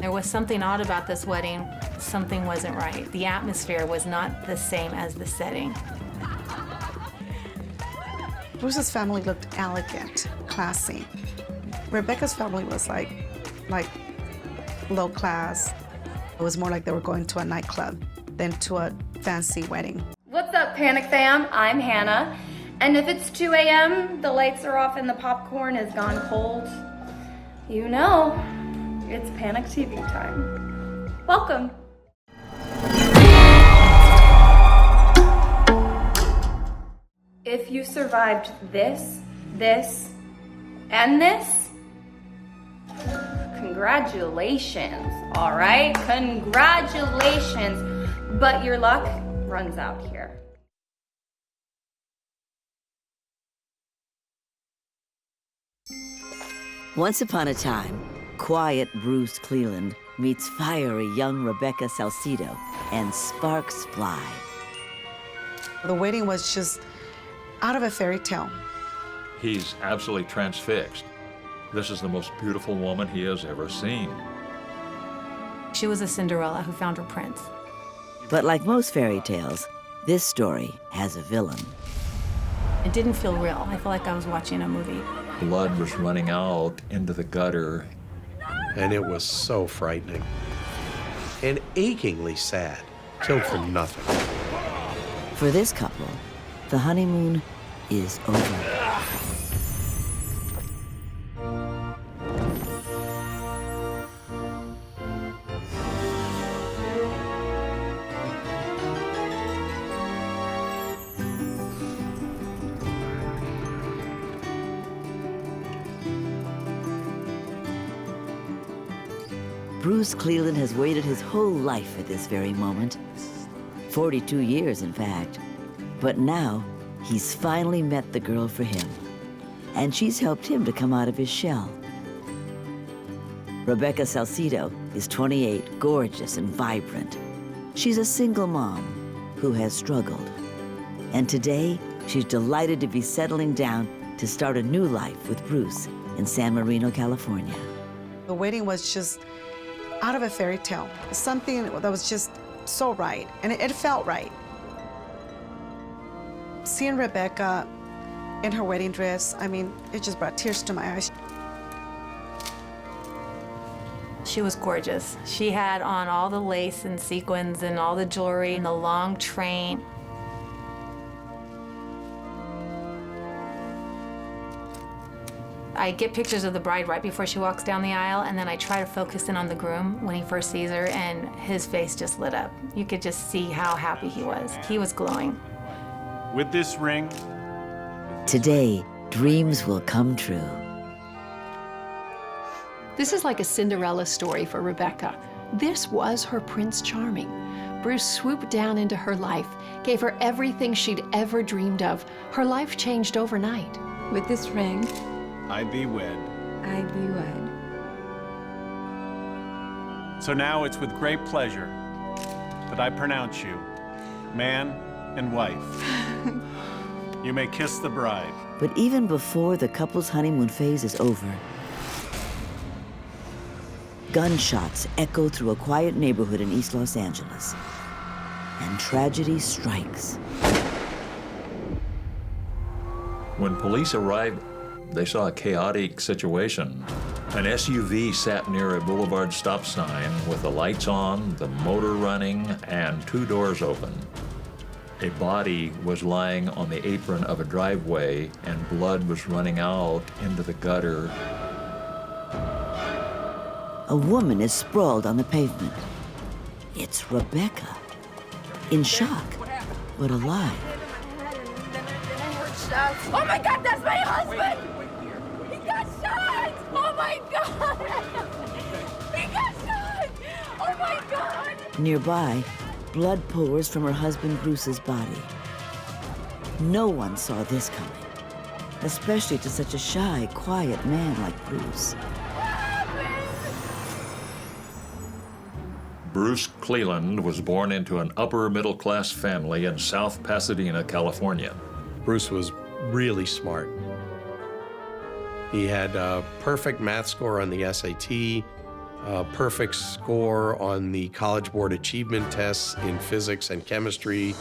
There was something odd about this wedding. Something wasn't right. The atmosphere was not the same as the setting. Bruce's family looked elegant, classy. Rebecca's family was like low class. It was more like they were going to a nightclub than to a fancy wedding. What's up, Panic Fam? I'm Hannah. And if it's 2 a.m., the lights are off and the popcorn is gone cold, you know, it's Panic TV time. Welcome. If you survived this, and this, congratulations, all right? Congratulations, but your luck runs out here. Once upon a time, quiet Bruce Cleland meets fiery young Rebecca Salcido, and sparks fly. The wedding was just out of a fairy tale. He's absolutely transfixed. This is the most beautiful woman he has ever seen. She was a Cinderella who found her prince. But like most fairy tales, this story has a villain. It didn't feel real. I felt like I was watching a movie. Blood was running out into the gutter. And it was so frightening. And achingly sad. Killed for nothing. For this couple, the honeymoon is over. Bruce Cleland has waited his whole life for this very moment. 42 years, in fact. But now, he's finally met the girl for him. And she's helped him to come out of his shell. Rebecca Salcido is 28, gorgeous and vibrant. She's a single mom who has struggled. And today, she's delighted to be settling down to start a new life with Bruce in San Marino, California. The wedding was just out of a fairy tale. Something that was just so right, and it felt right. Seeing Rebecca in her wedding dress, I mean, it just brought tears to my eyes. She was gorgeous. She had on all the lace and sequins and all the jewelry and the long train. I get pictures of the bride right before she walks down the aisle, and then I try to focus in on the groom when he first sees her, and his face just lit up. You could just see how happy he was. He was glowing. With this ring, Today, dreams will come true. This is like a Cinderella story for Rebecca. This was her Prince Charming. Bruce swooped down into her life, gave her everything she'd ever dreamed of. Her life changed overnight. With this ring, I thee wed. I thee wed. So now it's with great pleasure that I pronounce you man and wife. You may kiss the bride. But even before the couple's honeymoon phase is over, gunshots echo through a quiet neighborhood in East Los Angeles, and tragedy strikes. When police arrived, they saw a chaotic situation. An SUV sat near a boulevard stop sign with the lights on, the motor running, and 2 doors open. A body was lying on the apron of a driveway, and blood was running out into the gutter. A woman is sprawled on the pavement. It's Rebecca, in shock, but alive. Oh my God, that's my husband! He got shot! Oh my God! He got shot! Oh my God! Nearby, blood pours from her husband Bruce's body. No one saw this coming, especially to such a shy, quiet man like Bruce. Bruce Cleland was born into an upper-middle-class family in South Pasadena, California. Bruce was really smart. He had a perfect math score on the SAT. a perfect score on the College Board achievement tests in physics and chemistry.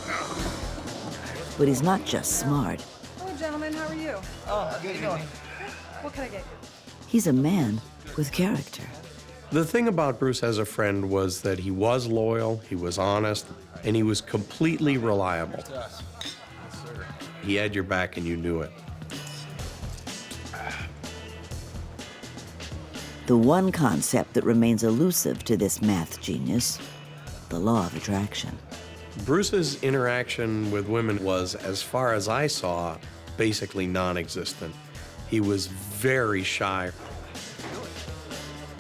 But he's not just smart. Hello, gentlemen. How are you? Oh, good evening. What can I get you? He's a man with character. The thing about Bruce as a friend was that he was loyal, he was honest, and he was completely reliable. He had your back and you knew it. The one concept that remains elusive to this math genius, the law of attraction. Bruce's interaction with women was, as far as I saw, basically non-existent. He was very shy.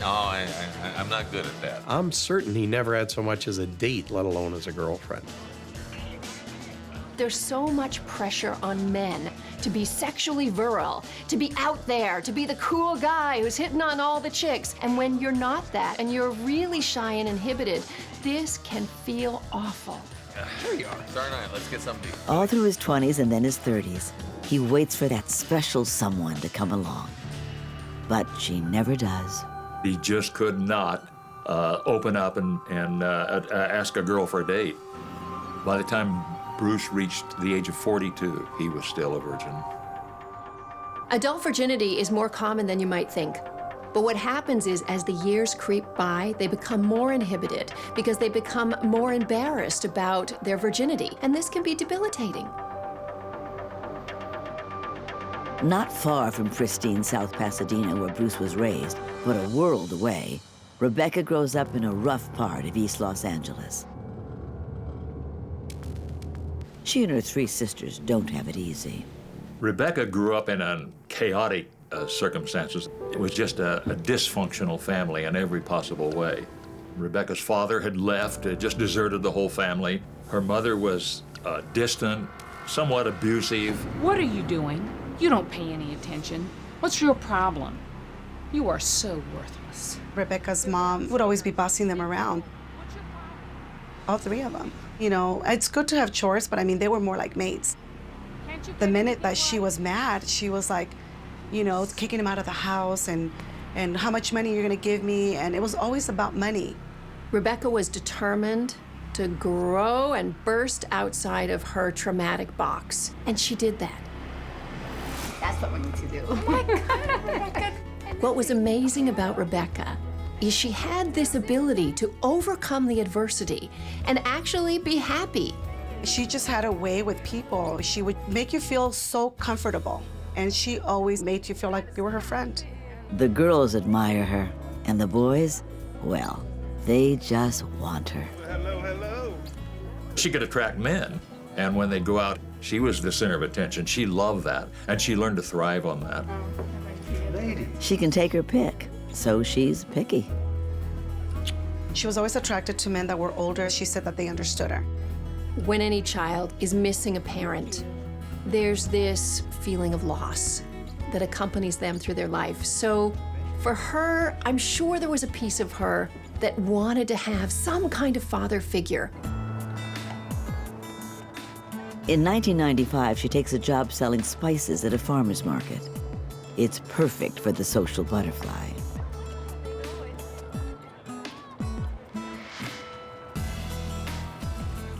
No, I'm not good at that. I'm certain he never had so much as a date, let alone as a girlfriend. There's so much pressure on men to be sexually virile, to be out there, to be the cool guy who's hitting on all the chicks. And when you're not that, and you're really shy and inhibited, this can feel awful. Here you are. Sorry night. Let's get something. All through his 20s and then his 30s, he waits for that special someone to come along. But she never does. He just could not open up and ask a girl for a date. By the time Bruce reached the age of 42, he was still a virgin. Adult virginity is more common than you might think. But what happens is, as the years creep by, they become more inhibited because they become more embarrassed about their virginity. And this can be debilitating. Not far from pristine South Pasadena, where Bruce was raised, but a world away, Rebecca grows up in a rough part of East Los Angeles. She and her 3 sisters don't have it easy. Rebecca grew up in chaotic circumstances. It was just a dysfunctional family in every possible way. Rebecca's father had left, just deserted the whole family. Her mother was distant, somewhat abusive. What are you doing? You don't pay any attention. What's your problem? You are so worthless. Rebecca's mom would always be bossing them around. All 3 of them. You know, it's good to have chores, but I mean, they were more like maids. The minute that she was mad, she was like, you know, kicking him out of the house and how much money you're gonna give me, and it was always about money. Rebecca was determined to grow and burst outside of her traumatic box, and she did that. That's what we need to do. What was amazing about Rebecca is she had this ability to overcome the adversity and actually be happy. She just had a way with people. She would make you feel so comfortable, and she always made you feel like you were her friend. The girls admire her, and the boys, well, they just want her. Hello, hello. She could attract men, and when they'd go out, she was the center of attention. She loved that, and she learned to thrive on that. She can take her pick, so she's picky. She was always attracted to men that were older. She said that they understood her. When any child is missing a parent, there's this feeling of loss that accompanies them through their life. So for her, I'm sure there was a piece of her that wanted to have some kind of father figure. In 1995, she takes a job selling spices at a farmer's market. It's perfect for the social butterfly.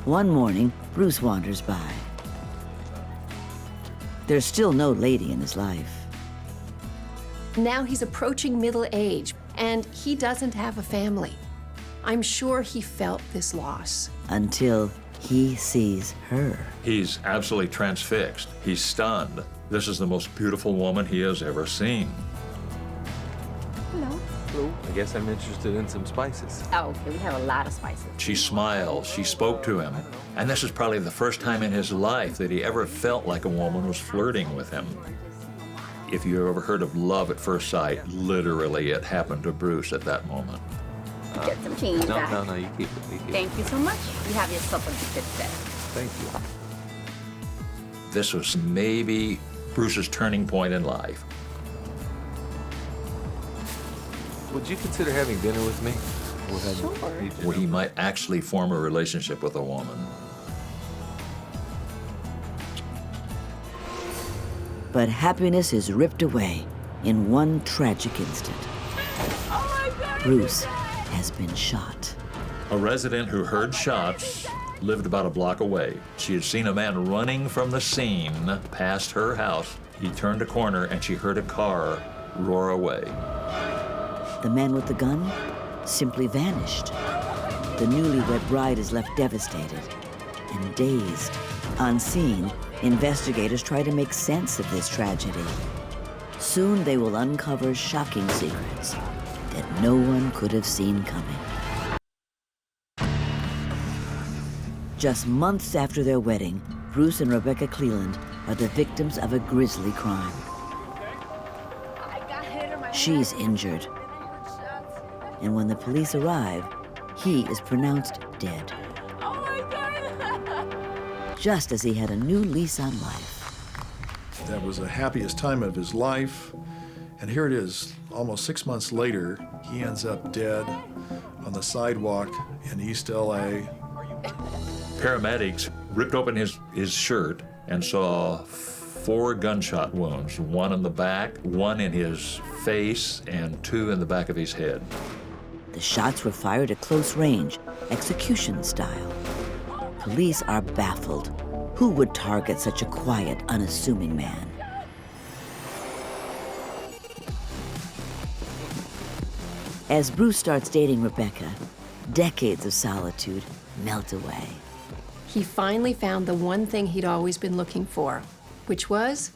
One morning, Bruce wanders by. There's still no lady in his life. Now he's approaching middle age, and he doesn't have a family. I'm sure he felt this loss. Until he sees her. He's absolutely transfixed. He's stunned. This is the most beautiful woman he has ever seen. Hello. Hello. I guess I'm interested in some spices. Oh, okay. We have a lot of spices. She smiled, she spoke to him, and this is probably the first time in his life that he ever felt like a woman was flirting with him. If you ever heard of love at first sight, literally it happened to Bruce at that moment. Get some change. No, you keep it. You keep it. Thank you so much. You have yourself a good day. Thank you. This was maybe Bruce's turning point in life. Would you consider having dinner with me? Sure. Where he might actually form a relationship with a woman. But happiness is ripped away in one tragic instant. Oh my God, Bruce has been shot. A resident who heard shots lived about a block away. She had seen a man running from the scene past her house. He turned a corner and she heard a car roar away. The man with the gun simply vanished. The newlywed bride is left devastated and dazed. On scene, investigators try to make sense of this tragedy. Soon they will uncover shocking secrets that no one could have seen coming. Just months after their wedding, Bruce and Rebecca Cleland are the victims of a grisly crime. She's injured. And when the police arrive, he is pronounced dead. Oh my God! Just as he had a new lease on life. That was the happiest time of his life. And here it is, almost 6 months later, he ends up dead on the sidewalk in East LA. Paramedics ripped open his shirt and saw 4 gunshot wounds, 1 in the back, 1 in his face, and 2 in the back of his head. The shots were fired at close range, execution style. Police are baffled. Who would target such a quiet, unassuming man? As Bruce starts dating Rebecca, decades of solitude melt away. He finally found the one thing he'd always been looking for, which was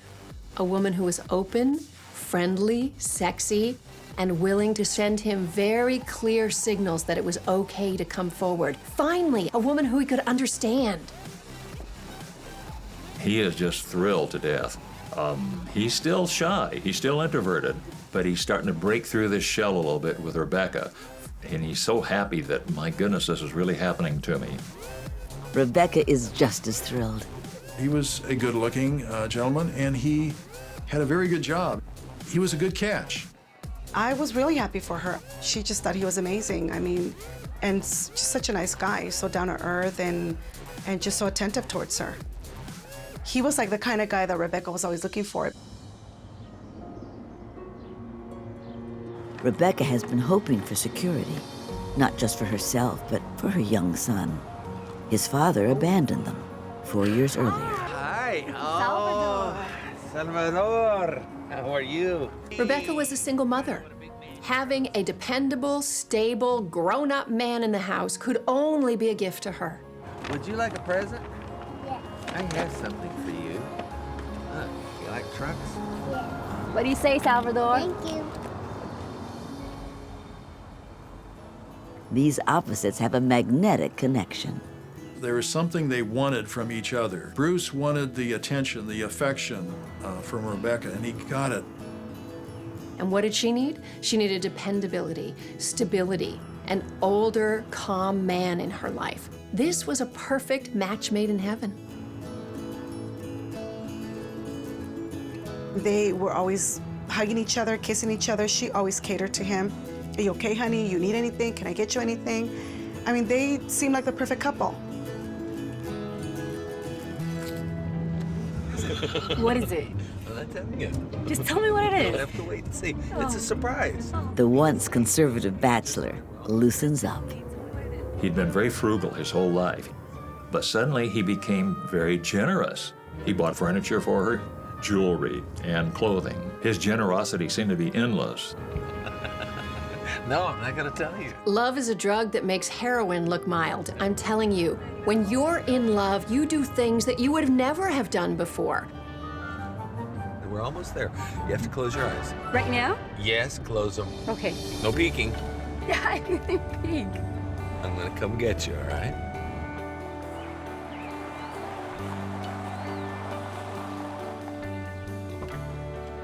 a woman who was open, friendly, sexy, and willing to send him very clear signals that it was okay to come forward. Finally, a woman who he could understand. He is just thrilled to death. He's still shy, he's still introverted, but he's starting to break through this shell a little bit with Rebecca. And he's so happy that, my goodness, this is really happening to me. Rebecca is just as thrilled. He was a good-looking gentleman, and he had a very good job. He was a good catch. I was really happy for her. She just thought he was amazing. I mean, and just such a nice guy, so down to earth and just so attentive towards her. He was like the kind of guy that Rebecca was always looking for. Rebecca has been hoping for security, not just for herself, but for her young son. His father abandoned them 4 years earlier. Hi. Oh, Salvador. How are you? Rebecca was a single mother. Having a dependable, stable, grown-up man in the house could only be a gift to her. Would you like a present? Yeah. I have something for you. Look, you like trucks? Yeah. What do you say, Salvador? Thank you. These opposites have a magnetic connection. There was something they wanted from each other. Bruce wanted the attention, the affection from Rebecca, and he got it. And what did she need? She needed dependability, stability, an older, calm man in her life. This was a perfect match made in heaven. They were always hugging each other, kissing each other. She always catered to him. Are you okay, honey? You need anything? Can I get you anything? I mean, they seemed like the perfect couple. What is it? I'm not telling you. Just tell me what it You'll is. have to wait and see. It's a surprise. The once conservative bachelor loosens up. He'd been very frugal his whole life, but suddenly he became very generous. He bought furniture for her, jewelry, and clothing. His generosity seemed to be endless. No, I'm not going to tell you. Love is a drug that makes heroin look mild. I'm telling you, when you're in love, you do things that you would never have done before. We're almost there. You have to close your eyes. Right now? Yes, close them. Okay. No peeking. Yeah, I can peek. I'm going to come get you, all right?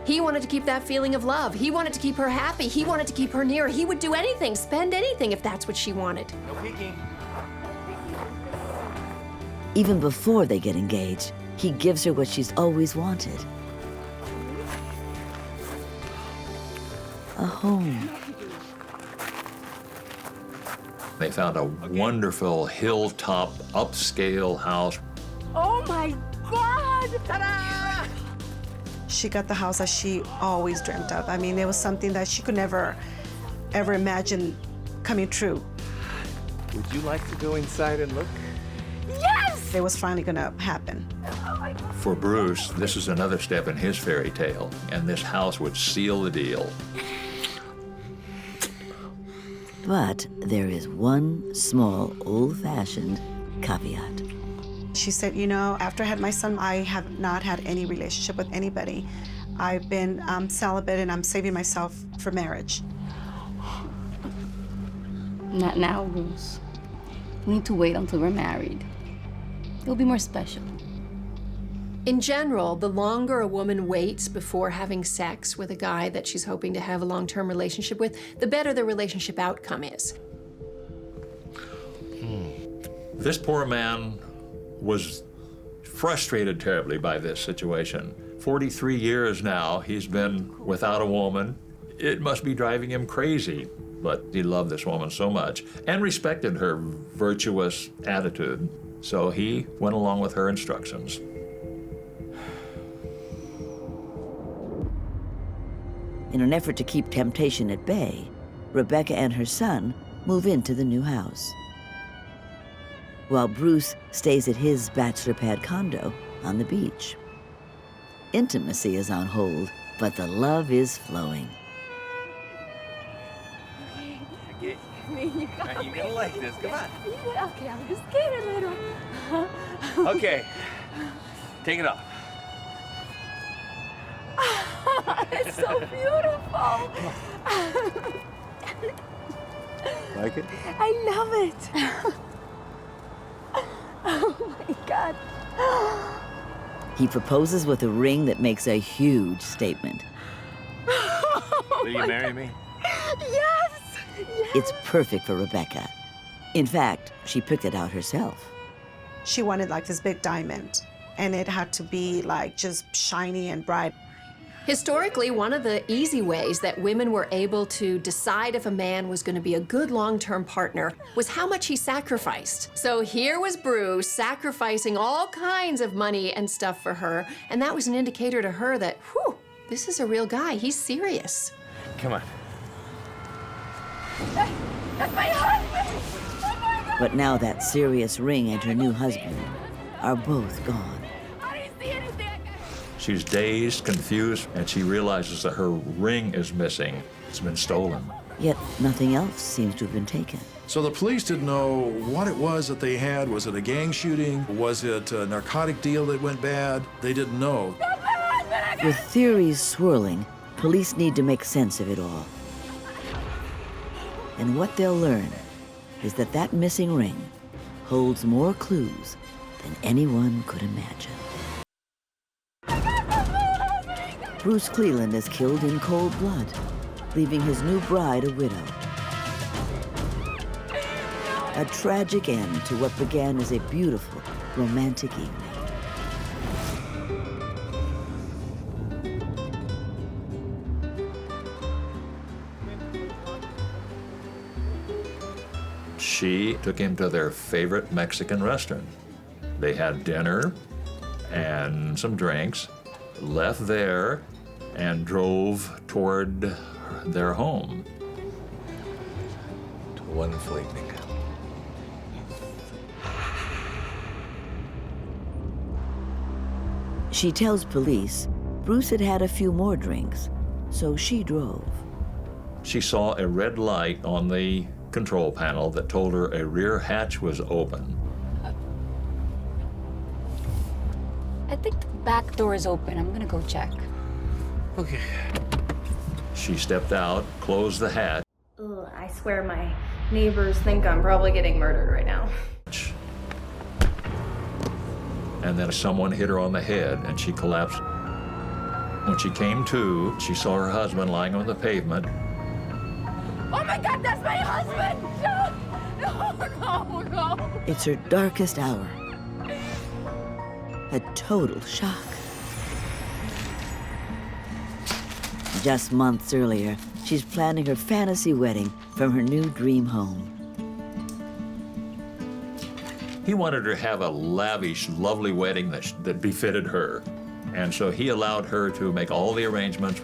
He wanted to keep that feeling of love. He wanted to keep her happy. He wanted to keep her near. He would do anything, spend anything if that's what she wanted. No peeking. Even before they get engaged, he gives her what she's always wanted. A home. They found a wonderful hilltop, upscale house. Oh my God! Ta-da! She got the house that she always dreamt of. I mean, it was something that she could never ever imagined coming true. Would you like to go inside and look? Yes! It was finally gonna happen. For Bruce, this is another step in his fairy tale, and this house would seal the deal. But there is one small, old-fashioned caveat. She said, you know, after I had my son, I have not had any relationship with anybody. I've been celibate and I'm saving myself for marriage. Not now, Bruce. We need to wait until we're married. It'll be more special. In general, the longer a woman waits before having sex with a guy that she's hoping to have a long-term relationship with, the better the relationship outcome is. This poor man was frustrated terribly by this situation. 43 years now, he's been without a woman. It must be driving him crazy, but he loved this woman so much and respected her virtuous attitude, so he went along with her instructions. In an effort to keep temptation at bay, Rebecca and her son move into the new house, while Bruce stays at his bachelor pad condo on the beach. Intimacy is on hold, but the love is flowing. You're gonna like this, come on. Okay, I'm just kidding a little. Okay, take it off. It's so beautiful. Like it? I love it. Oh my God. He proposes with a ring that makes a huge statement. Will you marry me? Yes! It's perfect for Rebecca. In fact, she picked it out herself. She wanted like this big diamond, and it had to be like just shiny and bright. Historically, one of the easy ways that women were able to decide if a man was going to be a good long-term partner was how much he sacrificed. So here was Bruce sacrificing all kinds of money and stuff for her, and that was an indicator to her that, whew, this is a real guy. He's serious. Come on. That's my husband! Oh my God! But now that serious ring and her new husband are both gone. I didn't see anything. She's dazed, confused, and she realizes that her ring is missing. It's been stolen. Yet nothing else seems to have been taken. So the police didn't know what it was that they had. Was it a gang shooting? Was it a narcotic deal that went bad? They didn't know. With theories swirling, police need to make sense of it all. And what they'll learn is that that missing ring holds more clues than anyone could imagine. Bruce Cleland is killed in cold blood, leaving his new bride a widow. A tragic end to what began as a beautiful, romantic evening. She took him to their favorite Mexican restaurant. They had dinner and some drinks, left there, and drove toward their home. Wonderful evening. She tells police Bruce had had a few more drinks, so she drove. She saw a red light on the control panel that told her a rear hatch was open. I think the back door is open. I'm gonna go check. Okay. She stepped out, closed the hatch, Ugh, I swear my neighbors think I'm probably getting murdered right now. and then someone hit her on the head and she collapsed. When she came to, she saw her husband lying on the pavement. Oh my God, that's my husband! No, no, no. It's her darkest hour. A total shock. Just months earlier, she's planning her fantasy wedding from her new dream home. He wanted her to have a lavish, lovely wedding that befitted her. And so he allowed her to make all the arrangements.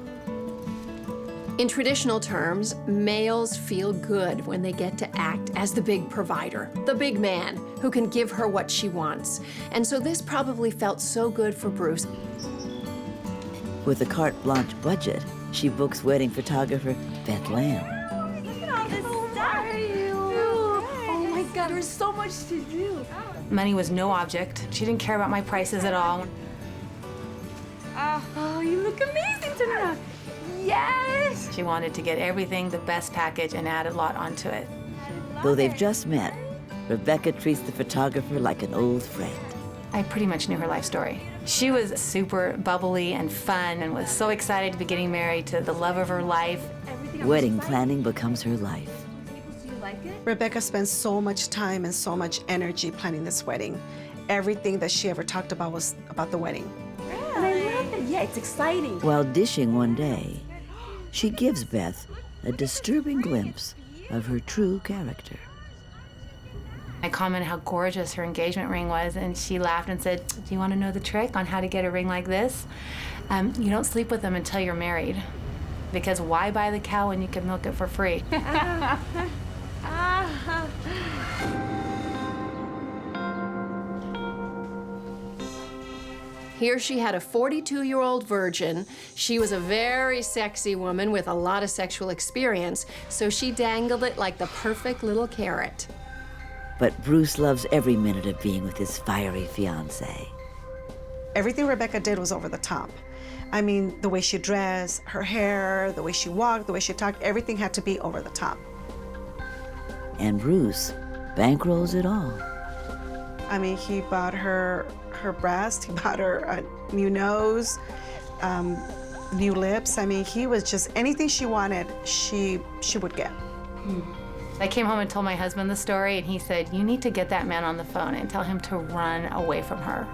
In traditional terms, males feel good when they get to act as the big provider, the big man who can give her what she wants. And so this probably felt so good for Bruce. With a carte blanche budget, she books wedding photographer Beth Lamb. Oh my God, there's so much to do. Money was no object. She didn't care about my prices at all. Oh, you look amazing tonight. Yes! She wanted to get everything, the best package, and add a lot onto it. Though they've just met, Rebecca treats the photographer like an old friend. I pretty much knew her life story. She was super bubbly and fun and was so excited to be getting married to the love of her life. Wedding planning becomes her life. Do you like it? Rebecca spent so much time and so much energy planning this wedding. Everything that she ever talked about was about the wedding. And I love it. Yeah, it's exciting. While dishing one day, she gives Beth a disturbing glimpse of her true character. I commented how gorgeous her engagement ring was, and she laughed and said, "Do you want to know the trick on how to get a ring like this? You don't sleep with them until you're married. Because why buy the cow when you can milk it for free?" Here she had a 42-year-old virgin. She was a very sexy woman with a lot of sexual experience, so she dangled it like the perfect little carrot. But Bruce loves every minute of being with his fiery fiancée. Everything Rebecca did was over the top. I mean, the way she dressed, her hair, the way she walked, the way she talked, everything had to be over the top. And Bruce bankrolls it all. I mean, he bought her breast, he bought her a new nose, new lips. I mean, he was just, anything she wanted, she would get. I came home and told my husband the story, and he said, "You need to get that man on the phone and tell him to run away from her."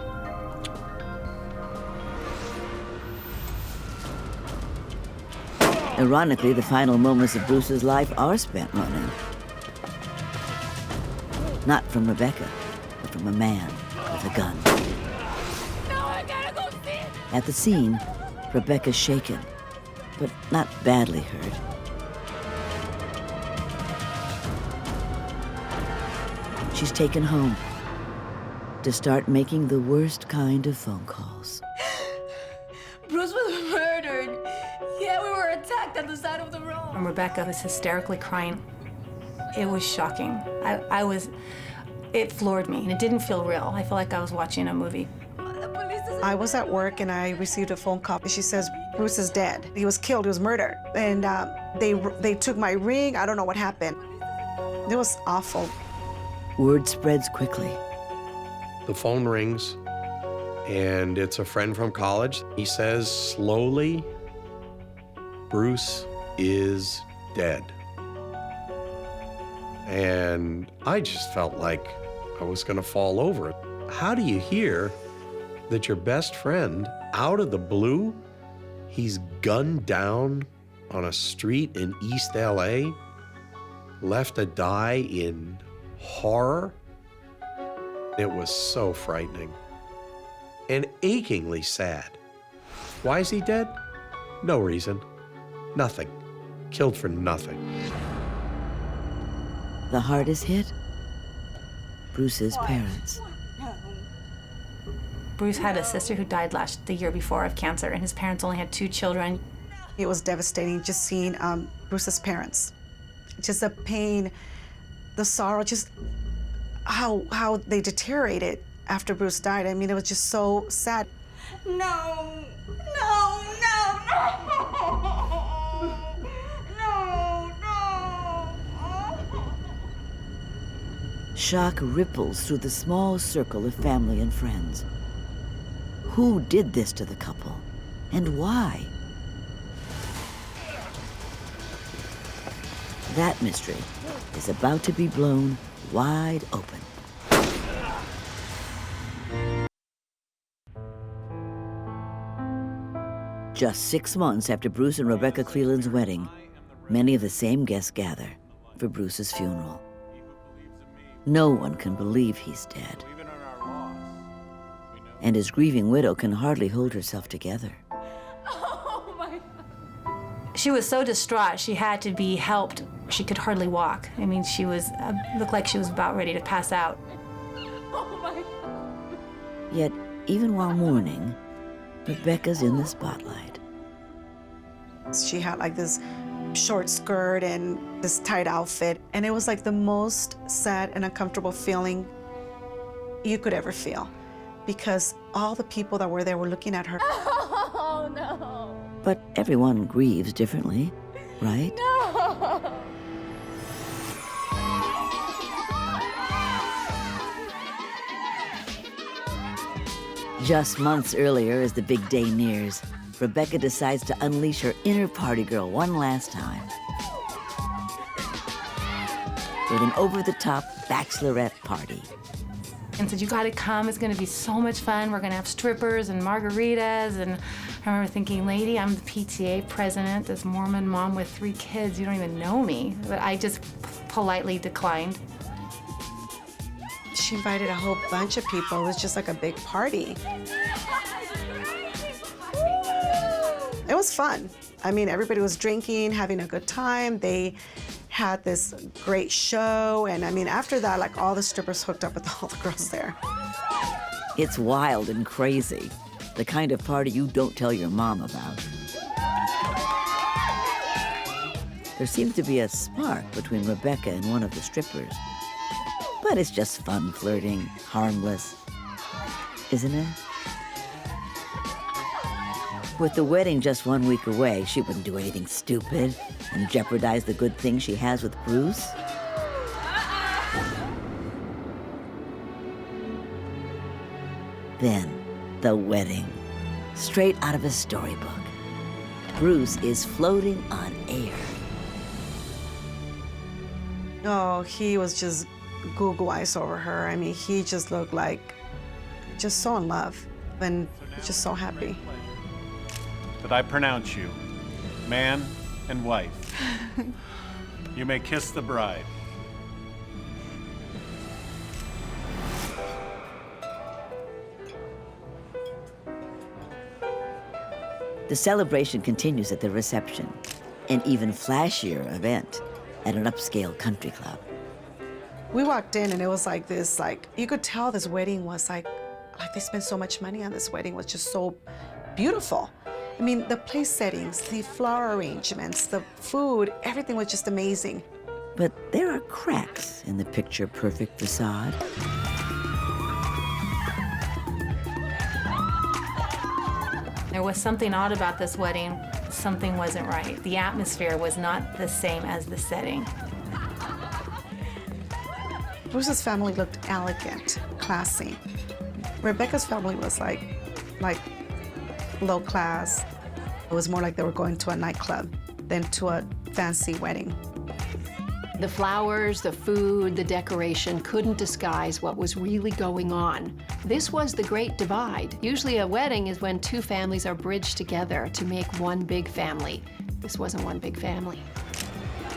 Ironically, the final moments of Bruce's life are spent running. Not from Rebecca, but from a man with a gun. No, I gotta go see it. At the scene, Rebecca's shaken, but not badly hurt. She's taken home to start making the worst kind of phone calls. Bruce was murdered. Yeah, we were attacked on the side of the road. And Rebecca was hysterically crying. It was shocking. It floored me, and it didn't feel real. I felt like I was watching a movie. I was at work and I received a phone call. She says, "Bruce is dead. He was killed, he was murdered." And they took my ring. I don't know what happened. It was awful. Word spreads quickly. The phone rings, and it's a friend from college. He says slowly, "Bruce is dead." And I just felt like I was gonna fall over. How do you hear that your best friend, out of the blue, he's gunned down on a street in East LA, left to die in horror? It was so frightening and achingly sad. Why is he dead? No reason. Nothing. Killed for nothing. The hardest hit? Bruce's parents. Bruce had a sister who died the year before of cancer, and his parents only had 2 children. It was devastating just seeing Bruce's parents. Just the pain, the sorrow, just how they deteriorated after Bruce died. I mean, it was just so sad. No, no, no, no. Shock ripples through the small circle of family and friends. Who did this to the couple, and why? That mystery is about to be blown wide open. Just 6 months after Bruce and Rebecca Cleland's wedding, many of the same guests gather for Bruce's funeral. No one can believe he's dead. And his grieving widow can hardly hold herself together. Oh my. She was so distraught, she had to be helped. She could hardly walk. I mean, she was, looked like she was about ready to pass out. Oh my God. Yet, even while mourning, Rebecca's in the spotlight. She had like this short skirt and this tight outfit, and it was like the most sad and uncomfortable feeling you could ever feel, because all the people that were there were looking at her. Oh no. But everyone grieves differently, right? No. Just months earlier, as the big day nears, Rebecca decides to unleash her inner party girl one last time with an over-the-top bachelorette party. And said, you gotta come, it's gonna be so much fun. We're gonna have strippers and margaritas. And I remember thinking, lady, I'm the PTA president, this Mormon mom with 3 kids. You don't even know me. But I just politely declined. She invited a whole bunch of people. It was just like a big party. It was fun. I mean, everybody was drinking, having a good time. They had this great show, and I mean, after that, like, all the strippers hooked up with all the girls there. It's wild and crazy, the kind of party you don't tell your mom about. There seems to be a spark between Rebecca and one of the strippers. But it's just fun flirting, harmless, isn't it? With the wedding just 1 week away, she wouldn't do anything stupid and jeopardize the good thing she has with Bruce. Then, the wedding. Straight out of a storybook. Bruce is floating on air. Oh, he was just Google eyes over her. I mean, he just looked like, just so in love and just so happy. That I pronounce you man and wife. You may kiss the bride. The celebration continues at the reception, an even flashier event at an upscale country club. We walked in and it was like this, like, you could tell this wedding was like they spent so much money on this wedding. It was just so beautiful. I mean, the place settings, the flower arrangements, the food, everything was just amazing. But there are cracks in the picture-perfect facade. There was something odd about this wedding. Something wasn't right. The atmosphere was not the same as the setting. Bruce's family looked elegant, classy. Rebecca's family was like low class. It was more like they were going to a nightclub than to a fancy wedding. The flowers, the food, the decoration couldn't disguise what was really going on. This was the Great Divide. Usually a wedding is when 2 families are bridged together to make one big family. This wasn't one big family.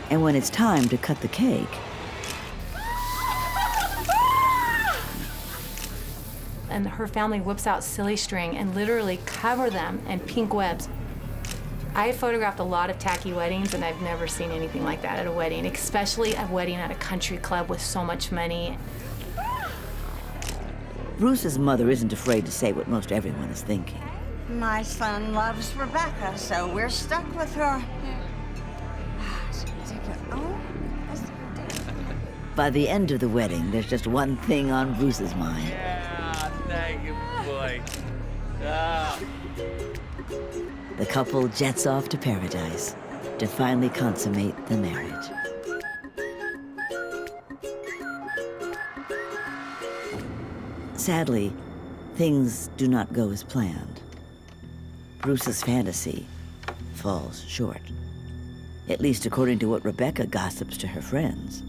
And when it's time to cut the cake, and her family whips out silly string and literally cover them in pink webs. I have photographed a lot of tacky weddings, and I've never seen anything like that at a wedding, especially a wedding at a country club with so much money. Bruce's mother isn't afraid to say what most everyone is thinking. My son loves Rebecca, so we're stuck with her. By the end of the wedding, there's just one thing on Bruce's mind. Yeah, thank you, boy. Ah. The couple jets off to paradise to finally consummate the marriage. Sadly, things do not go as planned. Bruce's fantasy falls short, at least according to what Rebecca gossips to her friends.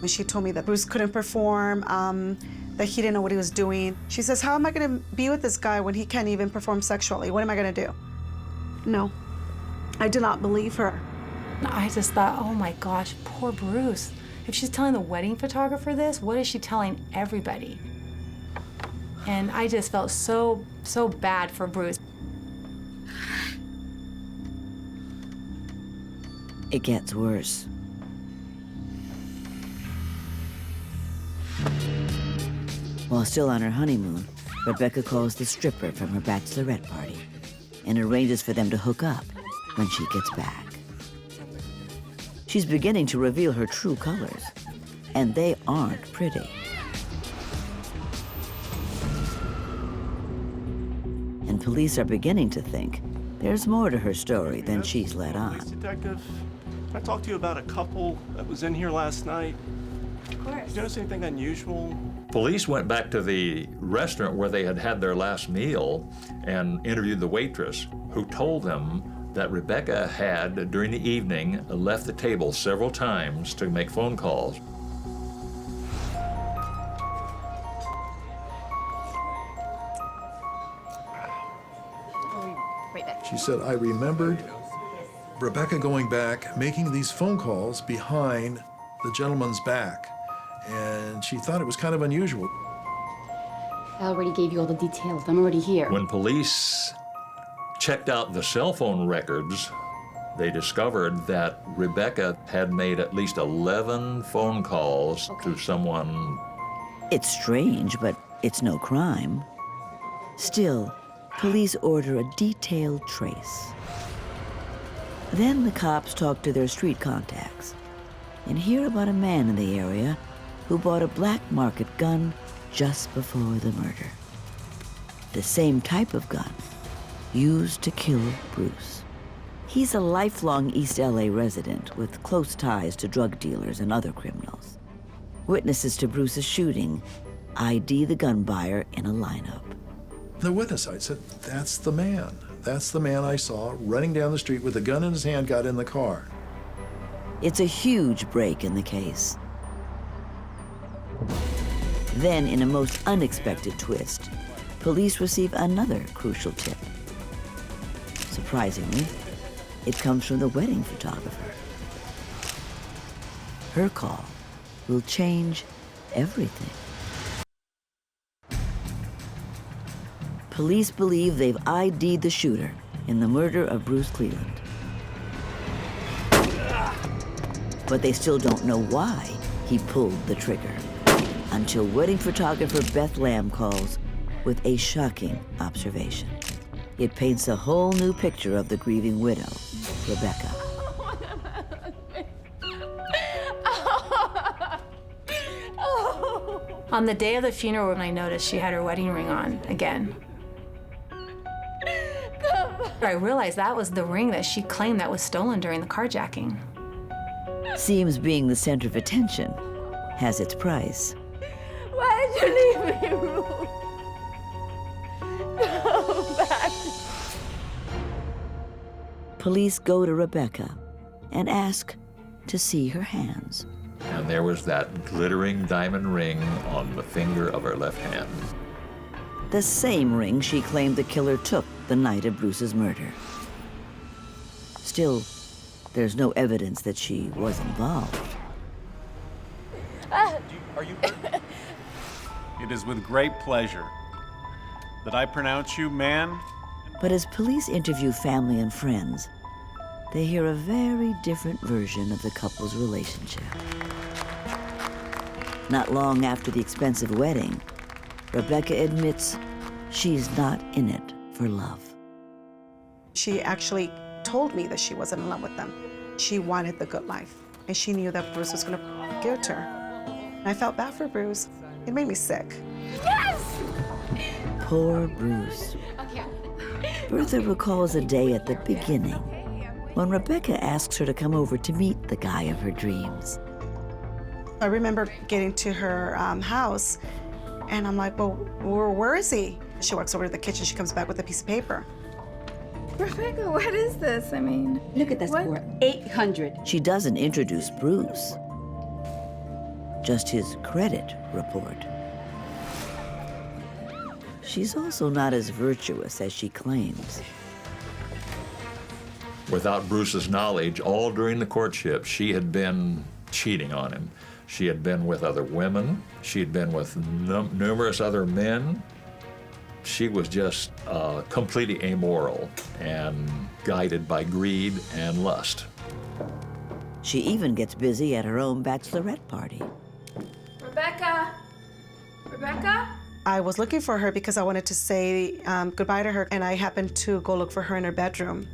When she told me that Bruce couldn't perform, that he didn't know what he was doing, she says, how am I gonna be with this guy when he can't even perform sexually? What am I gonna do? No, I did not believe her. I just thought, oh my gosh, poor Bruce. If she's telling the wedding photographer this, what is she telling everybody? And I just felt so bad for Bruce. it gets worse. While still on her honeymoon, Rebecca calls the stripper from her bachelorette party and arranges for them to hook up when she gets back. She's beginning to reveal her true colors, and they aren't pretty. And police are beginning to think there's more to her story than she's let on. Detective, can I talk to you about a couple that was in here last night? Of course. Did you notice anything unusual? Police went back to the restaurant where they had their last meal and interviewed the waitress, who told them that Rebecca had, during the evening, left the table several times to make phone calls. She said, I remembered Rebecca going back, making these phone calls behind the gentleman's back, and she thought it was kind of unusual. I already gave you all the details. I'm already here. When police checked out the cell phone records, they discovered that Rebecca had made at least 11 phone calls to someone. It's strange, but it's no crime. Still, police order a detailed trace. Then the cops talk to their street contacts and hear about a man in the area who bought a black market gun just before the murder. The same type of gun used to kill Bruce. He's a lifelong East LA resident with close ties to drug dealers and other criminals. Witnesses to Bruce's shooting ID the gun buyer in a lineup. The witness side said, that's the man. That's the man I saw running down the street with a gun in his hand, got in the car. It's a huge break in the case. Then, in a most unexpected twist, police receive another crucial tip. Surprisingly, it comes from the wedding photographer. Her call will change everything. Police believe they've ID'd the shooter in the murder of Bruce Cleland. But they still don't know why he pulled the trigger, until wedding photographer Beth Lamb calls with a shocking observation. It paints a whole new picture of the grieving widow, Rebecca. On the day of the funeral, when I noticed she had her wedding ring on again, I realized that was the ring that she claimed that was stolen during the carjacking. Seems being the center of attention has its price. Why did you leave me, Ruth? Go back. Police go to Rebecca and ask to see her hands. And there was that glittering diamond ring on the finger of her left hand. The same ring she claimed the killer took the night of Bruce's murder. Still, there's no evidence that she was involved. Are you hurt? It is with great pleasure that I pronounce you man. But as police interview family and friends, they hear a very different version of the couple's relationship. Not long after the expensive wedding, Rebecca admits she's not in it for love. She actually told me that she wasn't in love with them. She wanted the good life, and she knew that Bruce was going to give it to her. And I felt bad for Bruce. It made me sick. Yes! Poor Bruce. Bertha recalls a day at the beginning when Rebecca asks her to come over to meet the guy of her dreams. I remember getting to her house, and I'm like, well, where is he? She walks over to the kitchen. She comes back with a piece of paper. Rebecca, what is this? I mean, look at that score, 800. She doesn't introduce Bruce, just his credit report. She's also not as virtuous as she claims. Without Bruce's knowledge, all during the courtship, she had been cheating on him. She had been with other women. She had been with numerous other men. She was just completely amoral and guided by greed and lust. She even gets busy at her own bachelorette party. Rebecca? Rebecca? I was looking for her because I wanted to say goodbye to her, and I happened to go look for her in her bedroom.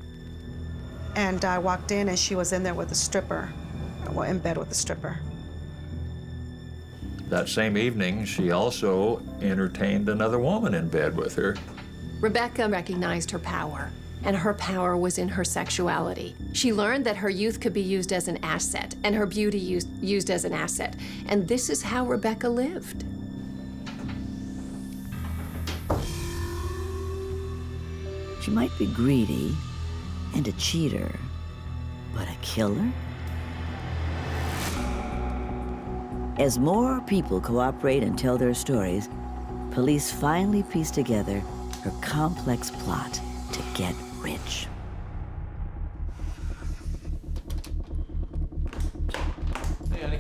And I walked in, and she was in there with a stripper, well, in bed with a stripper. That same evening, she also entertained another woman in bed with her. Rebecca recognized her power, and her power was in her sexuality. She learned that her youth could be used as an asset, and her beauty used as an asset. And this is how Rebecca lived. She might be greedy and a cheater, but a killer? As more people cooperate and tell their stories, police finally piece together her complex plot to get rich. Hey, honey.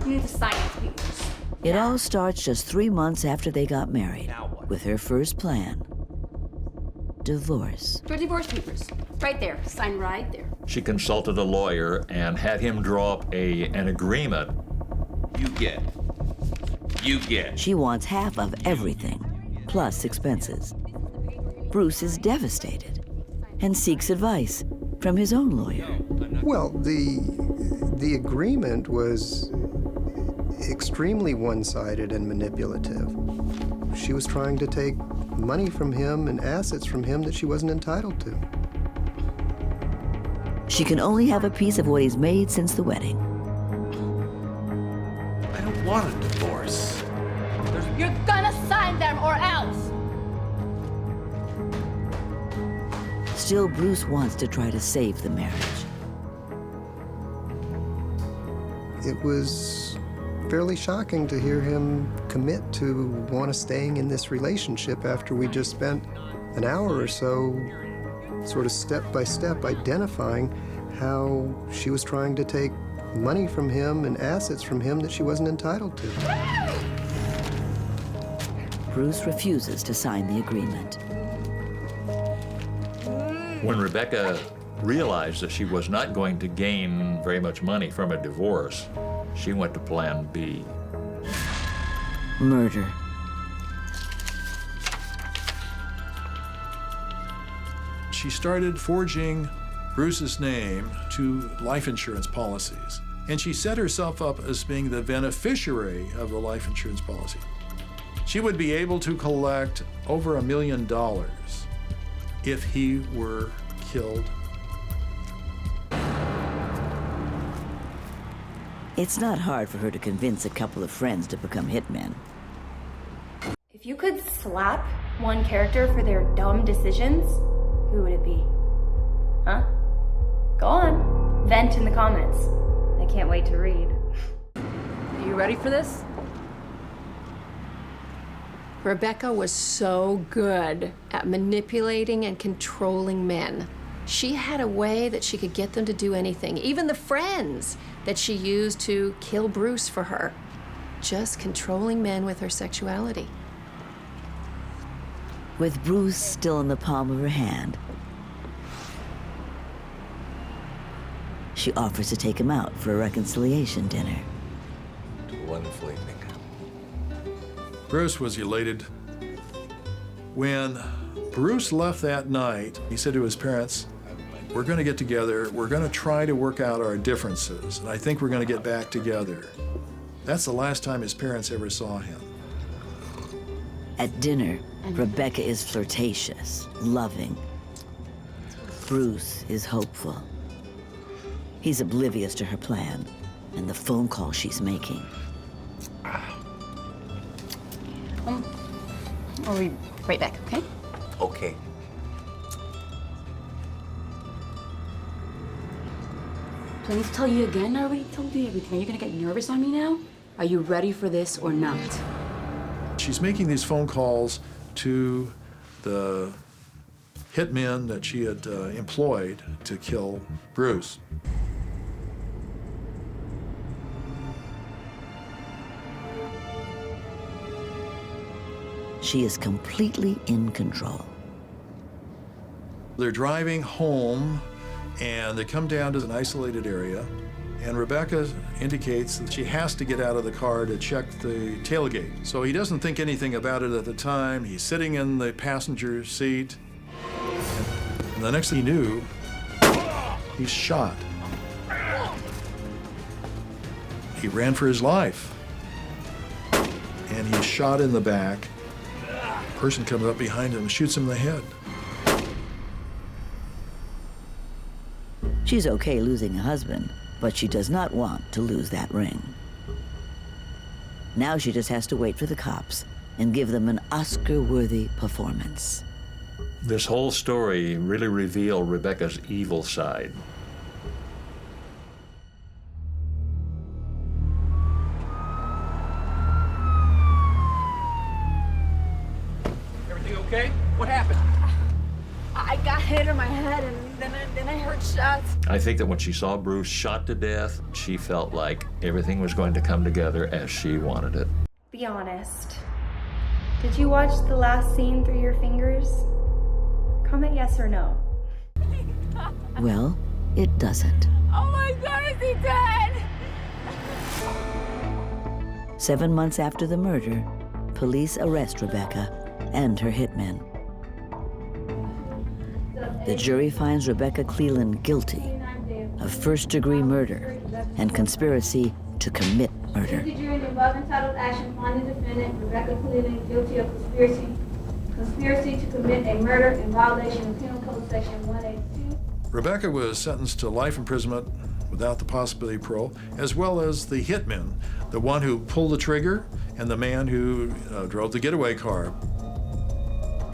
You need to sign it, please. It all starts just 3 months after they got married, with her first plan: divorce. Your divorce papers. Right there. Sign right there. She consulted a lawyer and had him draw up an agreement. You get. She wants half of everything, plus expenses. Bruce is devastated and seeks advice from his own lawyer. Well, the agreement was extremely one-sided and manipulative. She was trying to take money from him and assets from him that she wasn't entitled to. She can only have a piece of what he's made since the wedding. I don't want a divorce. You're gonna sign them or else! Still, Bruce wants to try to save the marriage. It was fairly shocking to hear him commit to want to staying in this relationship after we just spent an hour or so sort of step by step identifying how she was trying to take money from him and assets from him that she wasn't entitled to. Bruce refuses to sign the agreement. When Rebecca realized that she was not going to gain very much money from a divorce, she went to plan B. Murder. She started forging Bruce's name to life insurance policies. And she set herself up as being the beneficiary of the life insurance policy. She would be able to collect over $1 million if he were killed. It's not hard for her to convince a couple of friends to become hitmen. If you could slap one character for their dumb decisions, who would it be? Huh? Go on. Vent in the comments. I can't wait to read. Are you ready for this? Rebecca was so good at manipulating and controlling men. She had a way that she could get them to do anything, even the friends that she used to kill Bruce for her. Just controlling men with her sexuality. With Bruce still in the palm of her hand, she offers to take him out for a reconciliation dinner. Wonderful evening. Bruce was elated. When Bruce left that night, he said to his parents, "We're going to get together. We're going to try to work out our differences, and I think we're going to get back together." That's the last time his parents ever saw him. At dinner, Rebecca is flirtatious, loving. Bruce is hopeful. He's oblivious to her plan and the phone call she's making. I'll be right back, okay? Okay. Do I need to tell you again? I already told you everything. Are you gonna get nervous on me now? Are you ready for this or not? She's making these phone calls to the hitmen that she had employed to kill Bruce. She is completely in control. They're driving home, and they come down to an isolated area, And Rebecca indicates that she has to get out of the car to check the tailgate. So he doesn't think anything about it at the time. He's sitting in the passenger seat. And the next thing he knew, he's shot. He ran for his life. And he's shot in the back. A person comes up behind him and shoots him in the head. She's okay losing a husband, but she does not want to lose that ring. Now she just has to wait for the cops and give them an Oscar-worthy performance. This whole story really revealed Rebecca's evil side. Everything okay? What happened? I got hit in my head and then I heard shots. I think that when she saw Bruce shot to death, she felt like everything was going to come together as she wanted it. Be honest. Did you watch the last scene through your fingers? Comment yes or no. Well, it doesn't. Oh my God, is he dead? 7 months after the murder, police arrest Rebecca and her hitmen. The jury finds Rebecca Cleland guilty of first-degree murder and conspiracy to commit murder. The jury in the above entitled action find the defendant, Rebecca Cleland, guilty of conspiracy to commit a murder in violation of Penal Code Section 182. Rebecca was sentenced to life imprisonment without the possibility of parole, as well as the hitmen, the one who pulled the trigger and the man who drove the getaway car.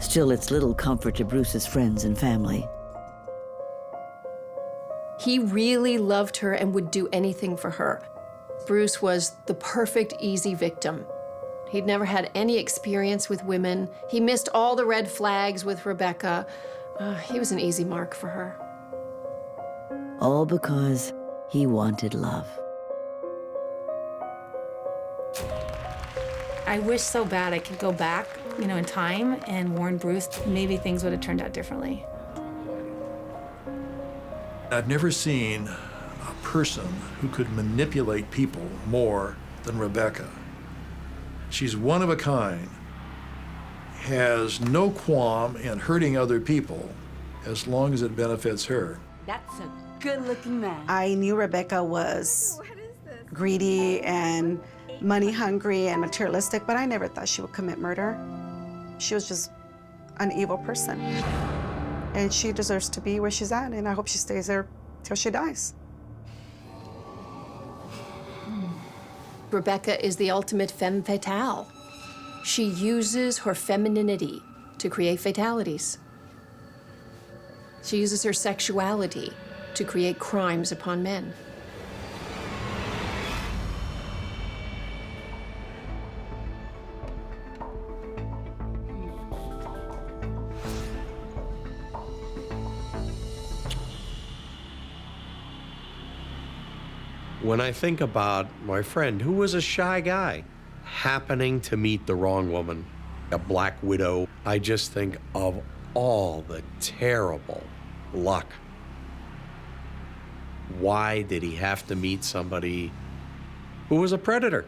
Still, it's little comfort to Bruce's friends and family. He really loved her and would do anything for her. Bruce was the perfect, easy victim. He'd never had any experience with women. He missed all the red flags with Rebecca. He was an easy mark for her. All because he wanted love. I wish so bad I could go back, in time and warn Bruce. Maybe things would have turned out differently. I've never seen a person who could manipulate people more than Rebecca. She's one of a kind, has no qualm in hurting other people as long as it benefits her. That's a good-looking man. I knew Rebecca was greedy and money hungry and materialistic, but I never thought she would commit murder. She was just an evil person. And she deserves to be where she's at, and I hope she stays there till she dies. Rebecca is the ultimate femme fatale. She uses her femininity to create fatalities. She uses her sexuality to create crimes upon men. When I think about my friend, who was a shy guy, happening to meet the wrong woman, a black widow, I just think of all the terrible luck. Why did he have to meet somebody who was a predator?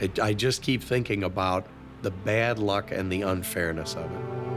I just keep thinking about the bad luck and the unfairness of it.